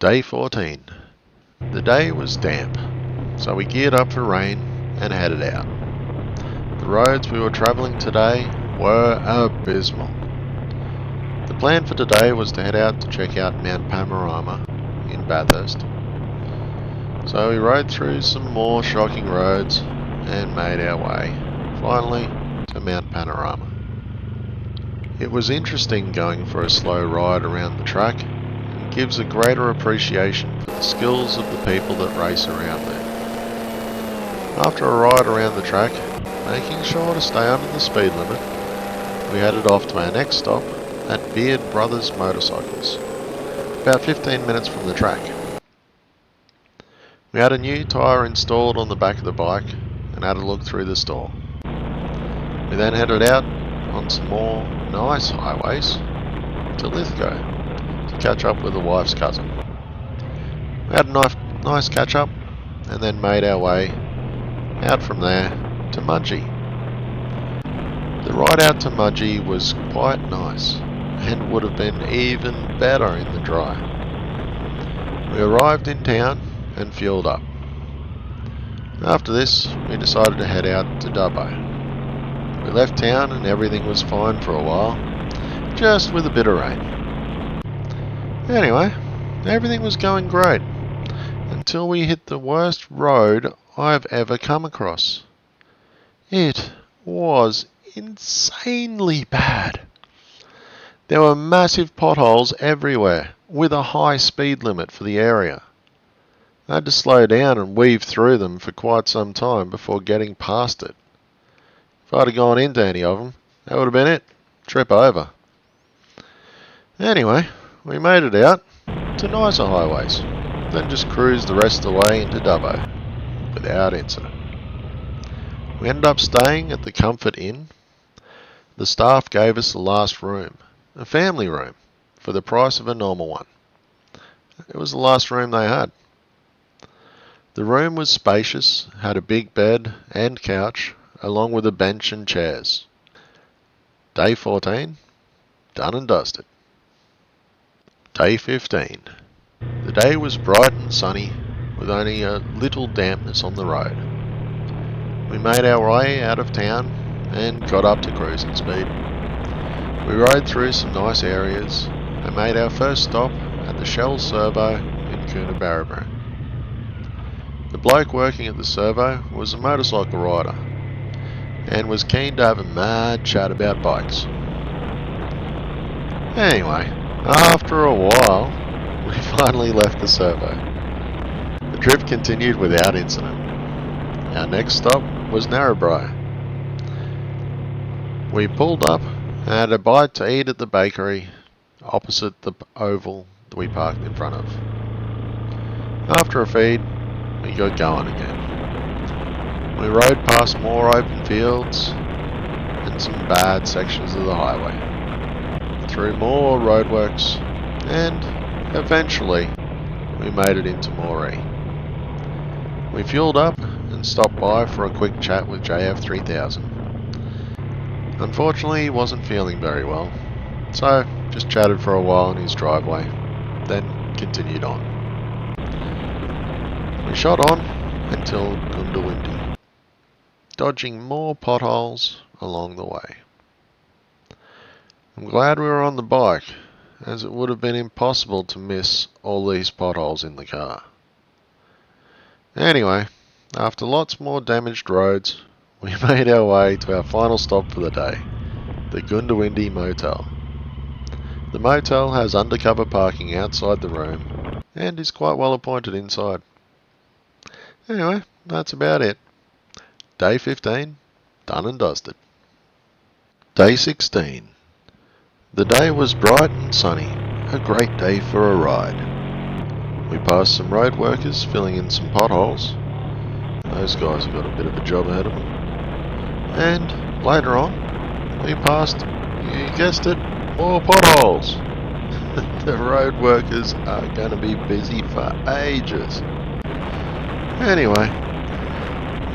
Day 14. The day was damp, so we geared up for rain and headed out. The roads we were travelling today were abysmal. The plan for today was to head out to check out Mount Panorama in Bathurst. So we rode through some more shocking roads and made our way, finally, to Mount Panorama. It was interesting going for a slow ride around the track and gives a greater appreciation for the skills of the people that race around there. After a ride around the track, making sure to stay under the speed limit, we headed off to our next stop at Beard Brothers Motorcycles, about 15 minutes from the track. We had a new tyre installed on the back of the bike and had a look through the store. We then headed out on some more nice highways to Lithgow to catch up with the wife's cousin. We had a nice catch up and then made our way out from there to Mudgee. The ride out to Mudgee was quite nice and would have been even better in the dry. We arrived in town and fueled up. After this, we decided to head out to Dubbo. We left town and everything was fine for a while, just with a bit of rain. Anyway, everything was going great until we hit the worst road I've ever come across. It was insanely bad. There were massive potholes everywhere with a high speed limit for the area. I had to slow down and weave through them for quite some time before getting past it. If I'd have gone into any of them, that would have been it. Trip over. Anyway, we made it out to nicer highways, then just cruised the rest of the way into Dubbo without incident. We ended up staying at the Comfort Inn. The staff gave us the last room, a family room, for the price of a normal one. It was the last room they had. The room was spacious, had a big bed and couch, along with a bench and chairs. Day 14, done and dusted. Day 15. The day was bright and sunny, with only a little dampness on the road. We made our way out of town and got up to cruising speed. We rode through some nice areas and made our first stop at the Shell Servo in Coonabarabran. The bloke working at the servo was a motorcycle rider and was keen to have a mad chat about bikes. Anyway, after a while, we finally left the servo. The trip continued without incident. Our next stop was Narrabri. We pulled up and had a bite to eat at the bakery opposite the oval that we parked in front of. After a feed, we got going again. We rode past more open fields and some bad sections of the highway, through more roadworks, and eventually we made it into Moree. We fueled up and stopped by for a quick chat with JF3000. Unfortunately, he wasn't feeling very well, so just chatted for a while in his driveway, then continued on. We shot on until Goondiwindi, dodging more potholes along the way. I'm glad we were on the bike, as it would have been impossible to miss all these potholes in the car. Anyway, after lots more damaged roads, we made our way to our final stop for the day, the Goondiwindi Motel. The motel has undercover parking outside the room and is quite well appointed inside. Anyway, that's about it. Day 15, done and dusted. Day 16. The day was bright and sunny, a great day for a ride. We passed some road workers filling in some potholes. Those guys have got a bit of a job ahead of them. And later on, we passed, you guessed it, more potholes. The road workers are going to be busy for ages. Anyway,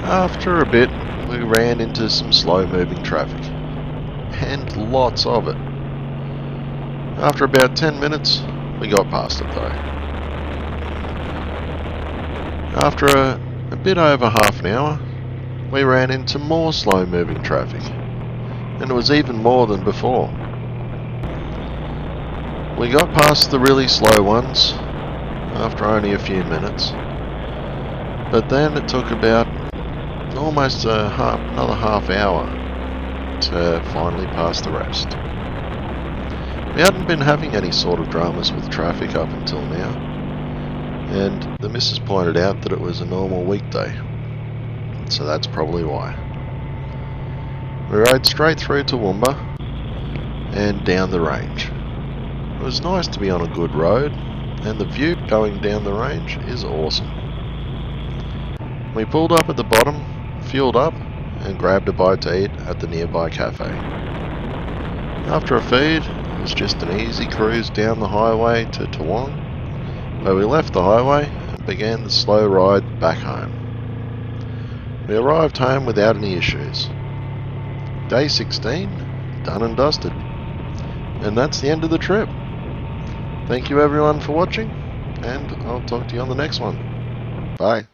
after a bit, we ran into some slow-moving traffic, and lots of it. After about 10 minutes, we got past it though. After a bit over half an hour, we ran into more slow-moving traffic, and it was even more than before. We got past the really slow ones after only a few minutes, but then it took about almost another half hour to finally pass the rest. We hadn't been having any sort of dramas with traffic up until now, and the missus pointed out that it was a normal weekday, so that's probably why. We rode straight through to Toowoomba and down the range. It was nice to be on a good road, and the view going down the range is awesome. We pulled up at the bottom, fueled up, and grabbed a bite to eat at the nearby cafe. After a feed, it was just an easy cruise down the highway to Toowong, where we left the highway and began the slow ride back home. We arrived home without any issues. Day 16, done and dusted. And that's the end of the trip. Thank you everyone for watching, and I'll talk to you on the next one. Bye.